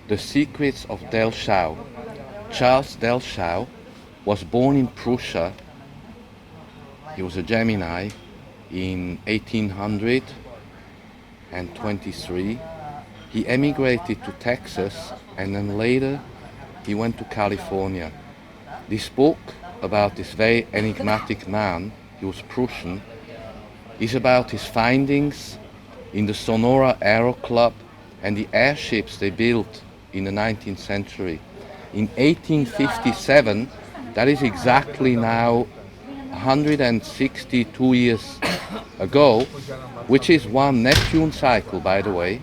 The Secrets of Dellschau. Charls Dellschau was born in Prussia. He was a Gemini in 1823. He emigrated to Texas and then later he went to California. This book about this very enigmatic man, he was Prussian, is about his findings in the Sonora Aero Club and the airships they built in the 19th century. In 1857, that is exactly now 162 years ago, which is one Neptune cycle, by the way.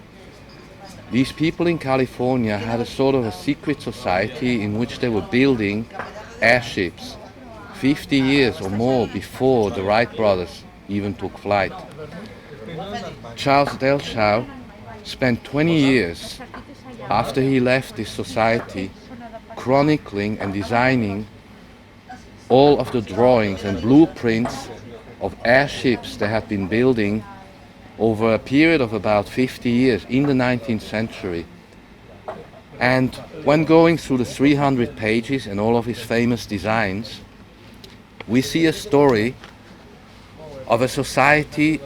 These people in California had a sort of a secret society in which they were building airships 50 years or more before the Wright brothers even took flight. Charls Dellschau spent 20 years after he left this society chronicling and designing all of the drawings and blueprints of airships they had been building over a period of about 50 years in the 19th century. And when going through the 300 pages and all of his famous designs, we see a story of a society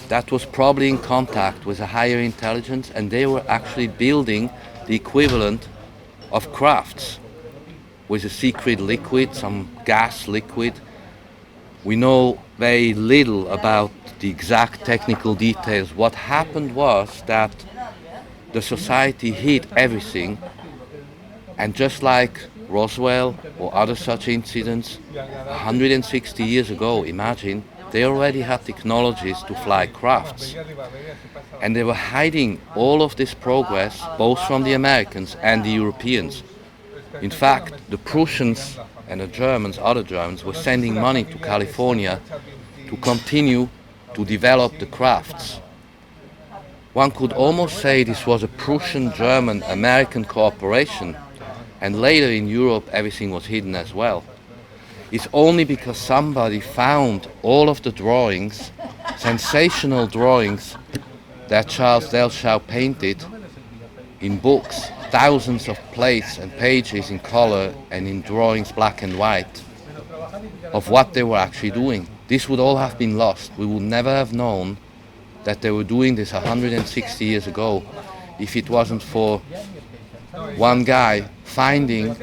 that was probably in contact with a higher intelligence, and they were actually building the equivalent of crafts with a secret liquid, some gas liquid. We know very little about the exact technical details. What happened was that the society hid everything, and just like Roswell or other such incidents 160 years ago, imagine, they already had technologies to fly crafts. And they were hiding all of this progress, both from the Americans and the Europeans. In fact, the Prussians and the Germans, other Germans, were sending money to California to continue to develop the crafts. One could almost say this was a Prussian-German-American cooperation, and later in Europe everything was hidden as well. It's only because somebody found all of the drawings, sensational drawings, that Charls Dellschau painted in books, thousands of plates and pages in color and in drawings black and white, of what they were actually doing. This would all have been lost. We would never have known that they were doing this 160 years ago if it wasn't for one guy finding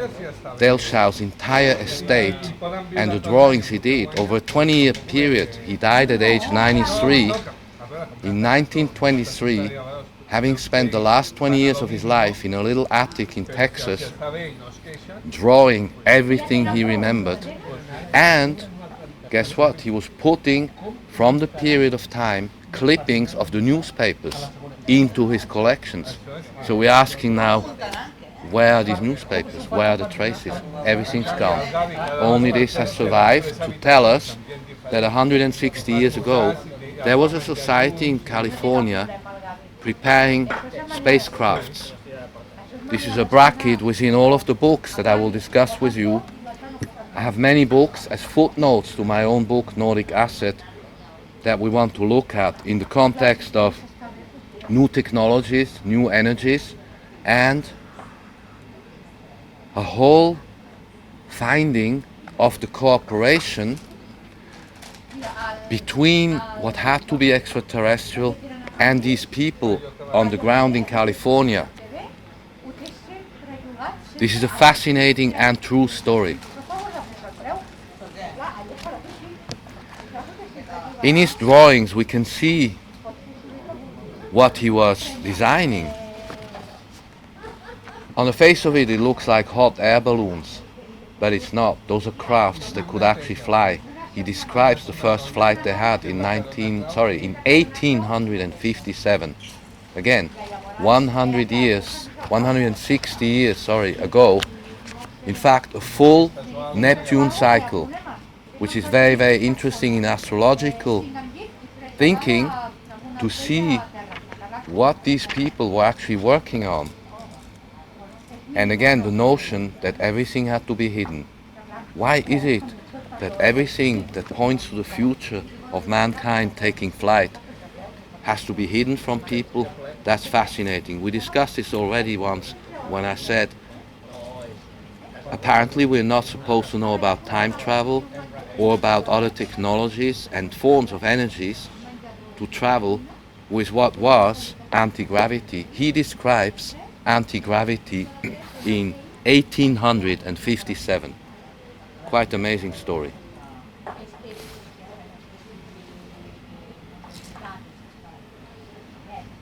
Dellschau's entire estate and the drawings he did over a 20-year period. He died at age 93 in 1923, having spent the last 20 years of his life in a little attic in Texas, drawing everything he remembered. And guess what? He was putting, from the period of time, clippings of the newspapers into his collections. So we're asking now, where are these newspapers? Where are the traces? Everything's gone. Only this has survived to tell us that 160 years ago there was a society in California preparing spacecrafts. This is a bracket within all of the books that I will discuss with you. I have many books as footnotes to my own book, Nordic Asset, that we want to look at in the context of new technologies, new energies, and a whole finding of the cooperation between what had to be extraterrestrial and these people on the ground in California. This is a fascinating and true story. In his drawings we can see what he was designing. On the face of it, it looks like hot air balloons, but it's not. Those are crafts that could actually fly. He describes the first flight they had in 1857. Again, 160 years ago. In fact, a full Neptune cycle, which is very, very interesting in astrological thinking, to see what these people were actually working on. And again, the notion that everything had to be hidden. Why is it that everything that points to the future of mankind taking flight has to be hidden from people? That's fascinating. We discussed this already once when I said apparently we're not supposed to know about time travel or about other technologies and forms of energies to travel with what was anti-gravity. He describes anti-gravity in 1857. Quite amazing story.